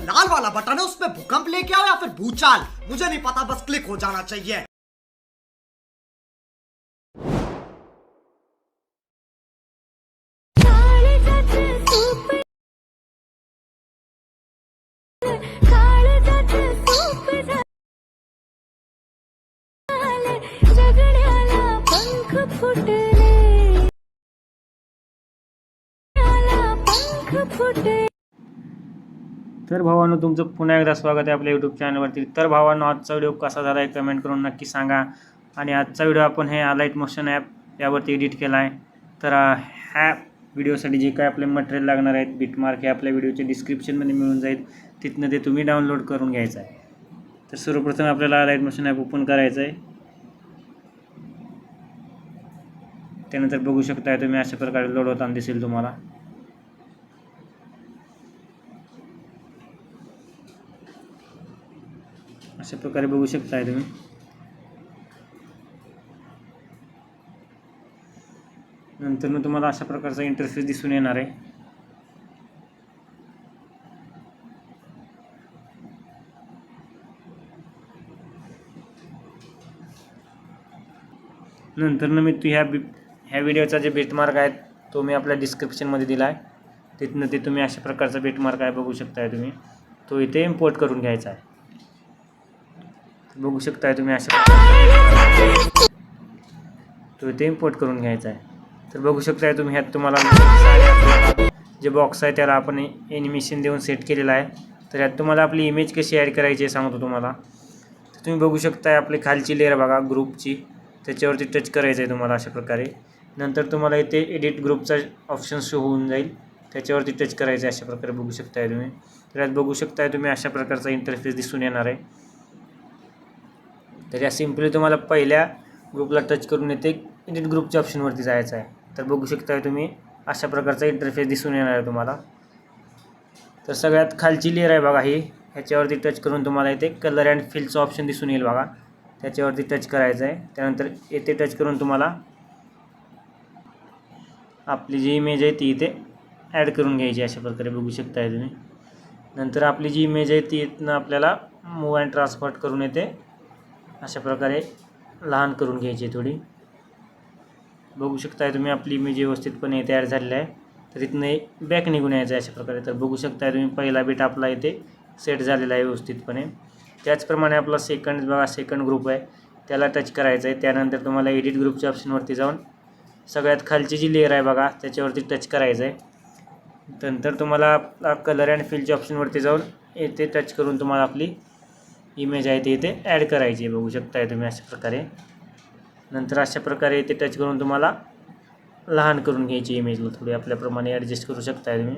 लाल वाला बटन है उसमें भूकंप लेके आओ या फिर भूचाल, मुझे नहीं पता, बस क्लिक हो जाना चाहिए। तर भावांनो, तुमचं पुन्हा एकदा स्वागत आहे आपल्या यूट्यूब चॅनलवरती। तर भावांनो, आजचा व्हिडिओ कसा झाला आहे कमेंट करून नक्की सांगा। आणि आजचा व्हिडिओ आपण हे लाईट मोशन ॲप यावरती एडिट केला आहे। तर ह्या व्हिडिओसाठी जे काय आपले मटेरियल लागणार आहेत, बिटमार्क हे आपल्या व्हिडिओच्या डिस्क्रिप्शनमध्ये मिळून जाईल, तिथनं ते तुम्ही डाउनलोड करून घ्यायचं आहे। तर सर्वप्रथम आपल्याला लाईट मोशन ॲप ओपन करायचं आहे। त्यानंतर बघू शकता तुम्ही अशा प्रकारे लोड होताना दिसेल तुम्हाला। अशा प्रकारे बघू शकताय तुम्ही। नंतर तुम्हाला अशा प्रकारचा इंटरफेस दिसून येणार आहे। नंतर मी ह्या व्हिडिओचा जे बिटमार्क आहे तो मी आपल्या डिस्क्रिप्शनमध्ये दिला आहे, तिथनं ते तुम्ही अशा प्रकारचा बिटमार्क आहे बघू शकताय तुम्ही, तो इथे इम्पोर्ट करून घ्यायचा आहे। बघू शकताय तुम्ही अशा प्रकारे तो इथे इम्पोर्ट करून घ्यायचा आहे। तर बघू शकताय तुम्ही ह्यात तुम्हाला जे बॉक्स आहे त्याला आपण ॲनिमेशन देऊन सेट केलेला आहे। तर ह्यात तुम्हाला आपली इमेज कशी ॲड करायची आहे सांगतो तुम्हाला। तर तुम्ही बघू शकताय आपली खालची लेअर बघा ग्रुपची, त्याच्यावरती टच करायचं आहे तुम्हाला अशा प्रकारे। नंतर तुम्हाला इथे एडिट ग्रुपचा ऑप्शन शो होऊन जाईल, त्याच्यावरती टच करायचं आहे अशा प्रकारे बघू शकताय तुम्ही। तर यात बघू शकताय तुम्ही अशा प्रकारचा इंटरफेस दिसून येणार आहे। तर या सिम्पली तुम्हाला पहिल्या ग्रुपला टच करून येते एडिट ग्रुपच्या ऑप्शनवरती जायचं आहे। तर बघू शकताय तुम्ही अशा प्रकारचा इंटरफेस दिसून येणार आहे तुम्हाला। तर सगळ्यात खालची लेअर आहे बघा ही, ह्याच्यावरती टच करून तुम्हाला इथे कलर अँड फिलचं ऑप्शन दिसून येईल बघा, त्याच्यावरती टच करायचं आहे। त्यानंतर येथे टच करून तुम्हाला आपली जी इमेज आहे ती इथे ॲड करून घ्यायची अशा प्रकारे बघू शकताय तुम्ही। नंतर आपली जी इमेज आहे ती इथनं आपल्याला मूव अँड ट्रान्सफर करून येते अशा प्रकारे लहान करून घ्यायची थोडी। बघू शकताय तुम्ही आपली इमेज व्यवस्थितपणे इथे ॲड झालेली आहे। तर इथनं बॅक निघून यायचं आहे अशा प्रकारे। तर बघू शकताय तुम्ही पहिला बीट आपला इथे सेट झालेला आहे व्यवस्थितपणे। त्याचप्रमाणे आपला सेकंड बघा, सेकंड ग्रुप आहे त्याला टच करायचं आहे। त्यानंतर तुम्हाला एडिट ग्रुपच्या ऑप्शनवरती जाऊन सगळ्यात खालची जी लेअर आहे बघा त्याच्यावरती टच करायचं आहे। नंतर तुम्हाला कलर अँड फिलच्या ऑप्शनवरती जाऊन इथे टच करून तुम्हाला आपली इमेज आहे ती इथे ॲड करायची आहे बघू शकताय तुम्ही अशा प्रकारे। नंतर अशा प्रकारे इथे टच करून तुम्हाला लहान करून घ्यायची इमेजला थोडी आपल्याप्रमाणे ॲडजस्ट करू शकताय तुम्ही।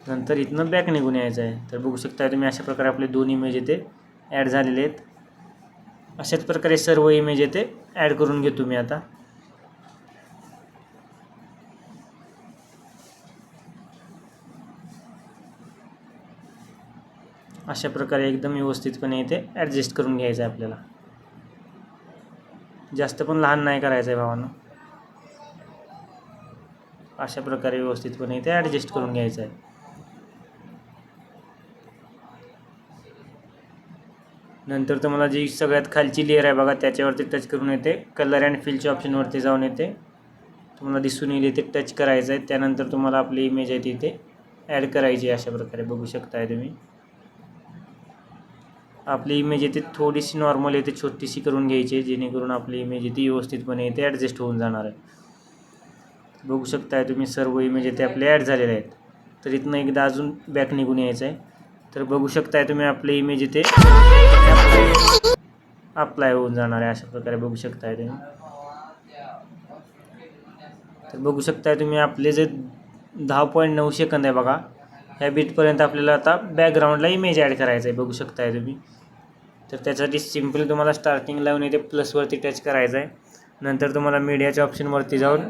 नंतर इथनं बॅक निघून यायचं आहे। तर बघू शकताय तुम्ही अशा प्रकारे आपले दोन इमेज इथे ॲड झालेले आहेत। अशाच प्रकारे सर्व इमेज इथे ॲड करून घेतो मी आता। अशा प्रकारे एकदम व्यवस्थितपणे इथे ॲडजस्ट करून घ्यायचं आहे आपल्याला, जास्त पण लहान नाही करायचं आहे भावांनो। अशा प्रकारे व्यवस्थितपणे इथे ॲडजस्ट करून घ्यायचं आहे। नंतर तुम्हाला जी सगळ्यात खालची लेअर आहे बघा त्याच्यावरती टच करून येते कलर अँड फिलच्या ऑप्शनवरती जाऊन येते तुम्हाला दिसून येईल इथे टच करायचं आहे। त्यानंतर तुम्हाला आपली इमेज आहे तिथे ॲड करायची आहे अशा प्रकारे बघू शकताय तुम्ही। आपली इमेज इथे थोडीशी नॉर्मल इथे छोटीशी करून घ्यायची आहे, जेणेकरून आपली इमेज इथे व्यवस्थितपणे इथे ॲडजस्ट होऊन जाणार आहे। बघू शकताय तुम्ही सर्व इमेज इथे आपले ॲड झालेले आहेत। तर इथनं एकदा अजून बॅक निघून यायचं आहे। तर बघू शकताय तुम्ही आपली इमेज इथे अप्लाय होऊन जाणार आहे अशा प्रकारे बघू शकताय तुम्ही। तर बघू शकताय तुम्ही आपले जे 10.9 सेकंद आहे बघा, ह्या बीटपर्यंत आपल्याला आता बॅकग्राऊंडला इमेज ॲड करायचं आहे बघू शकताय तुम्ही। तर त्यासाठी सिम्पली तुम्हाला स्टार्टिंगला येऊन इथे प्लसवरती टच करायचं आहे। नंतर तुम्हाला मीडियाच्या ऑप्शनवरती जाऊन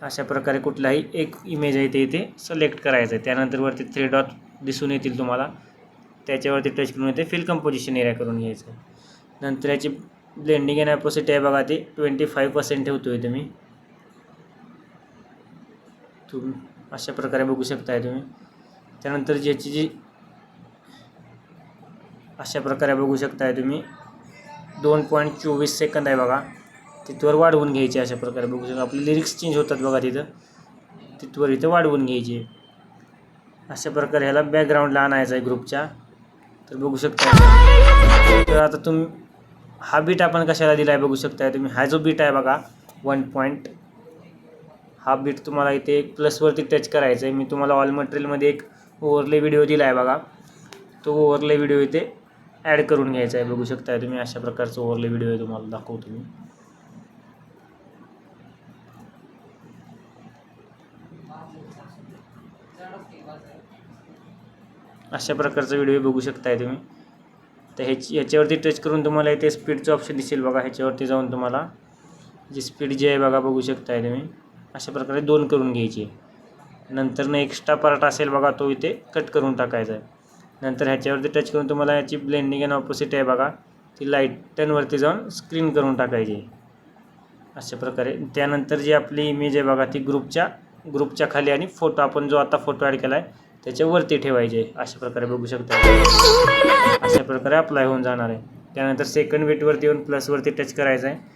अशा प्रकारे कुठलाही एक इमेज आहे ते इथे सिलेक्ट करायचं आहे। त्यानंतर वरती 3 डॉट दिसून येतील तुम्हाला, त्याच्यावरती टच करून इथे फिल कंपोजिशन एरिया करून घ्यायचं आहे। नंतर याची ब्लेंडिंग अँड ऑपोसिटी आहे बघा ती 25% ठेवतोय तुम्ही अशा प्रकारे बघू शकताय तुम्ही। त्यानंतर ज्याची जी अशा प्रकारे बघू शकताय तुम्ही 2.24 सेकंद आहे बघा, तिथवर वाढवून घ्यायची. अशा प्रकारे बघू शकता आपले लिरिक्स चेंज होतात बघा, तिथवर इथं वाढवून घ्यायची. अशा प्रकारे ह्याला बॅकग्राऊंडला आणायचं आहे ग्रुपच्या. तर बघू शकता. तर आता तुम्ही हा बीट आपण कशाला दिला आहे बघू शकताय तुम्ही. हा जो बीट आहे बघा 1 पॉईंट, हा बीट तुम्हाला इथे एक प्लसवरती टच करायचं आहे. मी तुम्हाला ऑल मटेरियलमध्ये एक ओव्हरले व्हिडिओ दिला आहे बघा, तो ओव्हरले व्हिडिओ इथे ॲड करून घ्यायचा आहे. बघू शकताय तुम्ही अशा प्रकारचा ओव्हरले व्हिडिओ आहे, तुम्हाला दाखवतो मी. अशा प्रकारचा व्हिडिओ बघू शकताय तुम्ही. तर ह्याच्यावरती टच करून तुम्हाला इथे स्पीडचं ऑप्शन दिसेल बघा. ह्याच्यावरती जाऊन तुम्हाला जी स्पीड जी आहे बघा बघू शकताय तुम्ही. अशा प्रकारे 2 करून घ्यायची. नंतर एक्स्ट्रा पार्ट असेल बघा, तो इथे कट करून टाकायचा आहे. नंतर ह्याच्यावरती टच करून तुम्हाला याची ब्लेंडिंग अँड ऑपोजिट आहे बघा, ती लाईटनवरती जाऊन स्क्रीन करून टाकायची अशा प्रकारे. त्यानंतर जी आपली इमेज आहे बघा, ती ग्रुपच्या खाली आणि फोटो आपण जो आता फोटो ॲड केला आहे त्याच्यावरती ठेवायचे. अशा प्रकारे बघू शकता. अशा प्रकारे अप्लाय होऊन जाणार आहे. त्यानंतर सेकंड बीटवरती येऊन प्लसवरती टच करायचं आहे.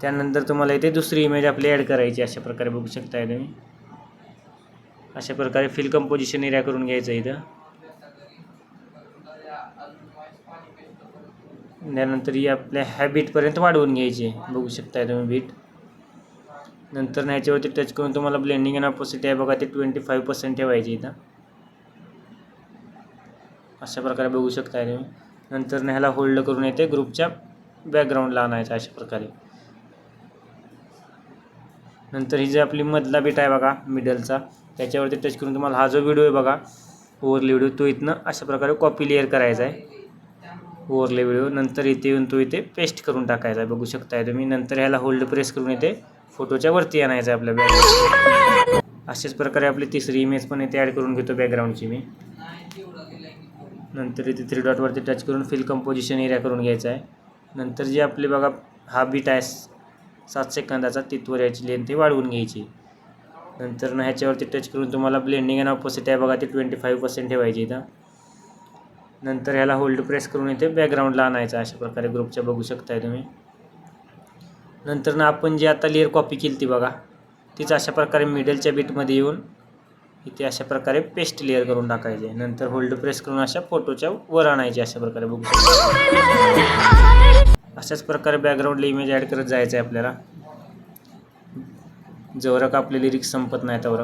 त्यानंतर तुम्हाला इथे दुसरी इमेज आपली ॲड करायची. अशा प्रकारे बघू शकताय तुम्ही. अशा प्रकारे फिल कंपोजिशन एरिया करून घ्यायचं इथं. त्यानंतर ही आपल्या ह्या बीटपर्यंत वाढवून घ्यायची. बघू शकताय तुम्ही बीट. नंतर ह्याच्यावरती टच करून तुम्हाला ब्लेंडिंग अँड ऑपोजिट आहे बघा, ते 25% ठेवायची इथं. अशा प्रकारे बघू शकताय तुम्ही. नंतर ह्याला होल्ड करून येते ग्रुपच्या बॅकग्राऊंडला आणायचं अशा प्रकारे. नंतर ही जी आपली मधला बीट आहे बघा मिडलचा, त्याच्यावरती टच करून तुम्हाला हा जो व्हिडिओ आहे बघा ओव्हरले व्हिडिओ, तो इथनं अशा प्रकारे कॉपी लेअर करायचा आहे ओव्हरले व्हिडिओ. नंतर इथे येऊन तो इथे पेस्ट करून टाकायचा आहे. बघू शकताय तुम्ही. नंतर ह्याला होल्ड प्रेस करून इथे फोटोच्या वरती आणायचं आहे आपल्या बॅकग्राऊंड. अशाच प्रकारे आपली तिसरी इमेज पण इथे ॲड करून घेतो बॅकग्राऊंडची मी. नंतर इथे 3 डॉटवरती टच करून फिल कंपोजिशन एरिया करून घ्यायचा आहे. नंतर जी आपली बघा हा बीट आहे 7 सेकंदाचा, तिथवर याची लेंथ वाढवून घ्यायची. नंतर ह्याच्यावरती टच करून तुम्हाला ब्लेंडिंग अँड ऑपोजिट आहे बघा, ते 25% ठेवायची इथं. नंतर ह्याला होल्ड प्रेस करून इथे बॅकग्राऊंडला आणायचं अशा प्रकारे ग्रुपच्या. बघू शकताय तुम्ही. नंतर आपण जी आता लेअर कॉपी केली ती बघा, तीच अशा प्रकारे मिडलच्या बीटमध्ये येऊन इथे अशा प्रकारे पेस्ट लेअर करून टाकायचे. नंतर होल्ड प्रेस करून अशा फोटोच्या वर आणायचे अशा प्रकारे. बघू शकता. अशाच प्रकारे बॅकग्राऊंडला इमेज ॲड करत जायचं आहे आपल्याला, जवळ का आपले लिरिक्स संपत नाही त्यावर.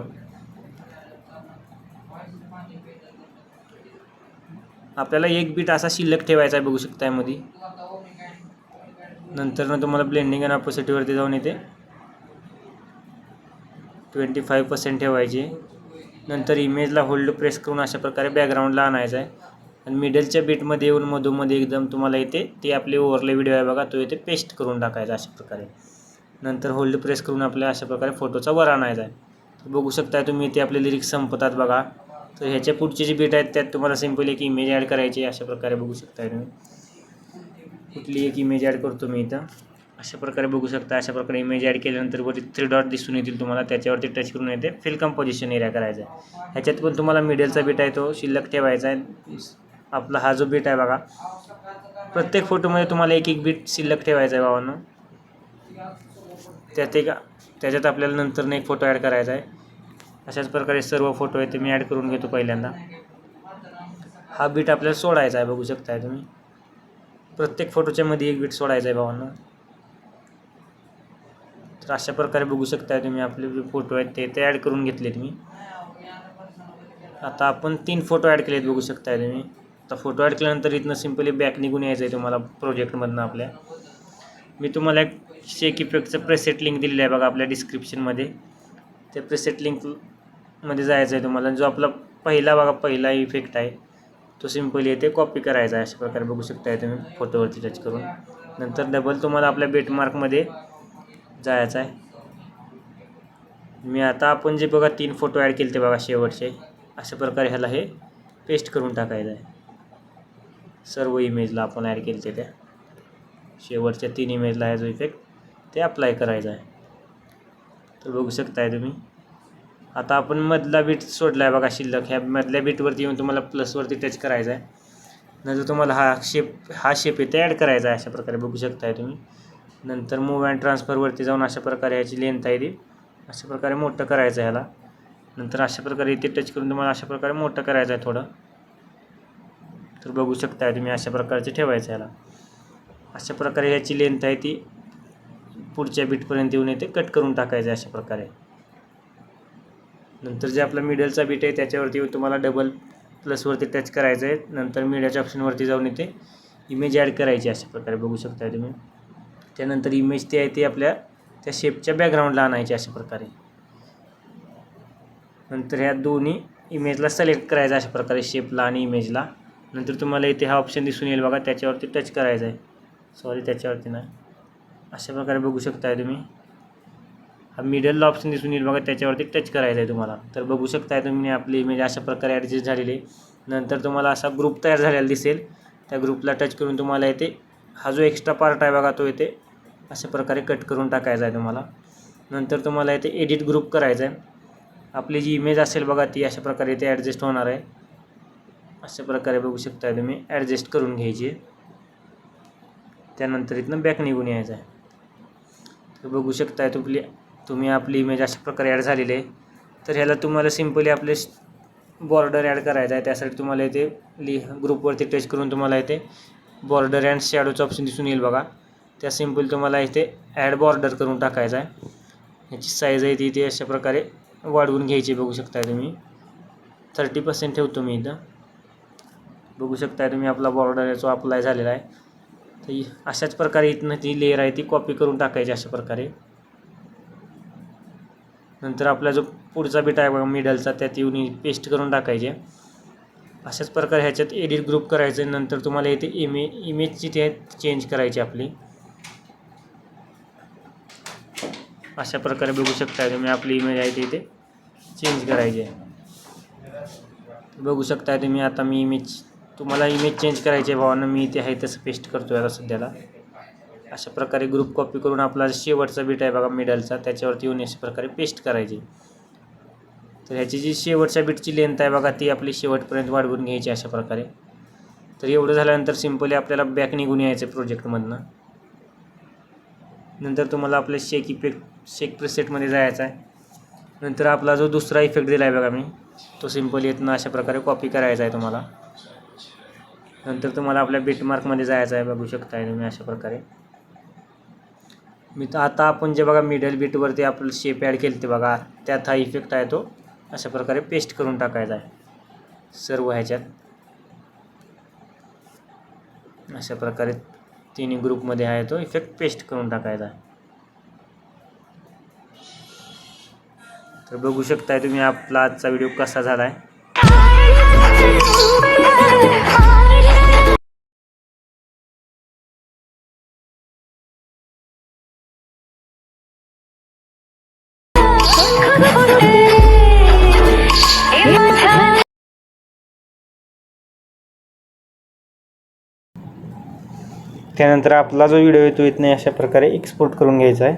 आपल्याला एक बीट असा शिल्लक ठेवायचा आहे बघू शकता मध्ये. नंतर तुम्हाला ब्लेंडिंग अँड ऑपोजिटवरती जाऊन इथे 25% ठेवायचे. नंतर इमेजला होल्ड प्रेस करून अशा प्रकारे बॅकग्राऊंडला आणायचं आहे आणि मिडलच्या बीटमध्ये येऊन मधोमध्ये एकदम तुम्हाला इथे ते आपले ओव्हरले व्हिडिओ आहे बघा, तो इथे पेस्ट करून टाकायचा अशा प्रकारे. नंतर होल्ड प्रेस करून आपल्या अशा प्रकारे फोटोचा वर आणायचा आहे. तर बघू शकता तुम्ही इथे आपले लिरिक्स संपतात बघा. तर ह्याच्या पुढचे जे बीट आहेत त्यात तुम्हाला सिम्पल एक इमेज ॲड करायची अशा प्रकारे. बघू शकता तुम्ही. कुठली एक इमेज ॲड करतो मी इथं अशा प्रकारे. बघू शकता अशा प्रकारे इमेज ॲड केल्यानंतर वरती 3 डॉट दिसून येतील तुम्हाला, त्याच्यावरती टच करून येते फिल कंपोजिशन एरिया करायचा आहे. ह्याच्यात पण तुम्हाला मिडलचा बीट आहे तो शिल्लक ठेवायचा आहे. आपला हा जो बीट आहे बघा, प्रत्येक फोटोमध्ये तुम्हाला एक बीट शिल्लक ठेवायचा आहे भावांनो. त्याच्यात आपल्याला नंतर एक फोटो ॲड करायचा आहे. अशाच प्रकारे सर्व फोटो आहेत ते मी ॲड करून घेतो पहिल्यांदा. हा बीट आपल्याला सोडायचा आहे. बघू शकताय तुम्ही. प्रत्येक फोटोच्या मध्ये एक बीट सोडायचा आहे भावांनो. तर अशा प्रकारे बघू शकताय तुम्ही आपले जे फोटो आहेत ते ॲड करून घेतलेत मी. आता आपण 3 फोटो ॲड केलेत बघू शकताय तुम्ही. आता फोटो ॲड केल्यानंतर इथनं सिम्पली बॅक निघून यायचं आहे तुम्हाला प्रोजेक्टमधनं आपल्या. मी तुम्हाला एक शेक इफेक्टचं प्रेसेट लिंक दिलेलं आहे बघा आपल्या डिस्क्रिप्शनमध्ये. त्या प्रेसेट लिंकमध्ये जायचं आहे तुम्हाला. जो आपला पहिला इफेक्ट आहे तो सिम्पली इथे कॉपी करायचा आहे अशा प्रकारे. बघू शकताय तुम्ही फोटोवरती टच करून. नंतर डबल तुम्हाला आपल्या बेटमार्कमध्ये जायचं आहे. मी आता आपण जे बघा 3 फोटो ॲड केले ते बघा शेवटचे, अशा प्रकारे ह्याला हे पेस्ट करून टाकायचं आहे. सर्व इमेजला आपण ॲड केले त्या शेवटच्या 3 इमेजला हा जो इफेक्ट ते अप्लाय करायचा आहे. तर बघू शकताय तुम्ही आता आपण मधला बीट सोडला आहे बघा शिल्लक, ह्या मधल्या बीटवरती येऊन तुम्हाला प्लसवरती टच करायचं आहे. नंतर तुम्हाला हा शेप इथे ॲड करायचा आहे. अशा प्रकारे बघू शकताय तुम्ही. नंतर मूव अँड ट्रान्सफरवरती जाऊन अशा प्रकारे ह्याची लेंथ आहे ती अशा प्रकारे मोठं करायचं आहे ह्याला. नंतर अशा प्रकारे इथे टच करून तुम्हाला अशा प्रकारे मोठं करायचं आहे थोडं. तर बघू शकताय तुम्ही अशा प्रकारचे ठेवायचं ह्याला. अशा प्रकारे ह्याची लेंथ आहे ती पुढच्या बीटपर्यंत येऊन येते कट करून टाकायचं आहे अशा प्रकारे. नंतर जे आपला मिडलचा बीट आहे त्याच्यावरती येऊन तुम्हाला डबल प्लसवरती टच करायचं आहे. नंतर मीडियाच्या ऑप्शनवरती जाऊन इथे इमेज ॲड करायची अशा प्रकारे बघू शकताय तुम्ही. त्यानंतर इमेज ती आहे ती आपल्या त्या शेपच्या बॅकग्राऊंडला आणायची अशा प्रकारे. नंतर ह्या दोन्ही इमेजला सिलेक्ट करायचं अशा प्रकारे, शेपला आणि इमेजला. नंतर तुम्हाला इथे हा ऑप्शन दिसून येईल बघा, त्याच्यावरती टच करायचं आहे. सॉरी, त्याच्यावरती नाही, अशा प्रकारे बघू शकताय तुम्ही. हा मिडलला ऑप्शन दिसून येईल बघा, त्याच्यावरती टच करायचं आहे तुम्हाला. तर बघू शकताय तुम्ही आपली इमेज अशा प्रकारे ॲडजस्ट झालेली. नंतर तुम्हाला असा ग्रुप तयार झालेला दिसेल. त्या ग्रुपला टच करून तुम्हाला इथे हा जो एक्स्ट्रा पार्ट आहे बघा तो इथे अशा प्रकारे कट करून टाकायचा आहे तुम्हाला. नंतर तुम्हाला इथे एडिट ग्रुप करायचं आहे. आपली जी इमेज असेल बघा ती अशा प्रकारे इथे ॲडजस्ट होणार आहे. अशा प्रकारे बघू शकताय तुम्ही ॲडजस्ट करून घ्यायची आहे. त्यानंतर इथनं बॅक निघून यायचं आहे. तर बघू शकताय तुम्ही आपली इमेज अशा प्रकारे ॲड झालेली आहे. तर ह्याला तुम्हाला सिम्पली आपले बॉर्डर ॲड करायचा आहे. त्यासाठी तुम्हाला इथे ग्रुपवरती टच करून तुम्हाला इथे बॉर्डर अँड शॅडोचं ऑप्शन दिसून येईल बघा. त्या सिम्पल तुम्हाला इथे ॲड बॉर्डर करून टाकायचा आहे. ह्याची साईज आहे ती इथे अशा प्रकारे वाढवून घ्यायची. बघू शकताय तुम्ही 30% ठेवतो मी इथं. बघू शकताय तुम्ही आपला बॉर्डर याचा अप्लाय झालेला आहे. तर अशाच प्रकारे इथनं ती लेअर आहे ती कॉपी करून टाकायची अशा प्रकारे. नंतर आपला जो पुढचा बीट आहे बघा मिडलचा त्यात येऊन पेस्ट करून टाकायचे. अशाच प्रकारे ह्याच्यात एडिट ग्रुप करायचं. नंतर तुम्हाला इथे इमेजची ते चेंज करायची आपली. अशा प्रकारे बघू शकताय तुम्ही आपली इमेज आहे ती इथे चेंज करायची आहे. बघू शकताय तुम्ही. आता मी तुम्हाला इमेज चेंज करायची आहे भावानं, मी इथे आहे तसं पेस्ट करतो आता सध्याला. अशा प्रकारे ग्रुप कॉपी करून आपला शेवटचा बीट आहे बघा मिडलचा त्याच्यावरती येऊन अशा प्रकारे पेस्ट करायची. तर ह्याची जी शेवटच्या बीटची लेंथ आहे बघा ती आपली शेवटपर्यंत वाढवून घ्यायची अशा प्रकारे. तर एवढं झाल्यानंतर सिम्पली आपल्याला बॅक निघून यायचं आहे प्रोजेक्टमधनं. नंतर तुम्हाला आपल्या शेक प्रिसेटमध्ये जायचं आहे. नंतर आपला जो दुसरा इफेक्ट दिला आहे बघा मी तो सिम्पली येतं अशा प्रकारे कॉपी करायचा आहे तुम्हाला. नंतर तुम्हाला आपल्या बीटमार्कमध्ये जायचं आहे. बघू शकताय तुम्ही अशा प्रकारे. आता आपण जे बघा मिडल बीटवरती आपलं शेप ॲड केली ते बघा त्यात हा इफेक्ट आहे तो अशा प्रकारे पेस्ट करून टाकायचा आहे सर्व ह्याच्यात. अशा प्रकारे तिन्ही ग्रुपमध्ये आहे तो इफेक्ट पेस्ट करून टाकायचा आहे. तर बघू शकताय तुम्ही आपला आजचा व्हिडिओ कसा झाला आहे. त्यानंतर आपला जो व्हिडिओ आहे तो इथनं अशा प्रकारे एक्सपोर्ट करून घ्यायचा आहे.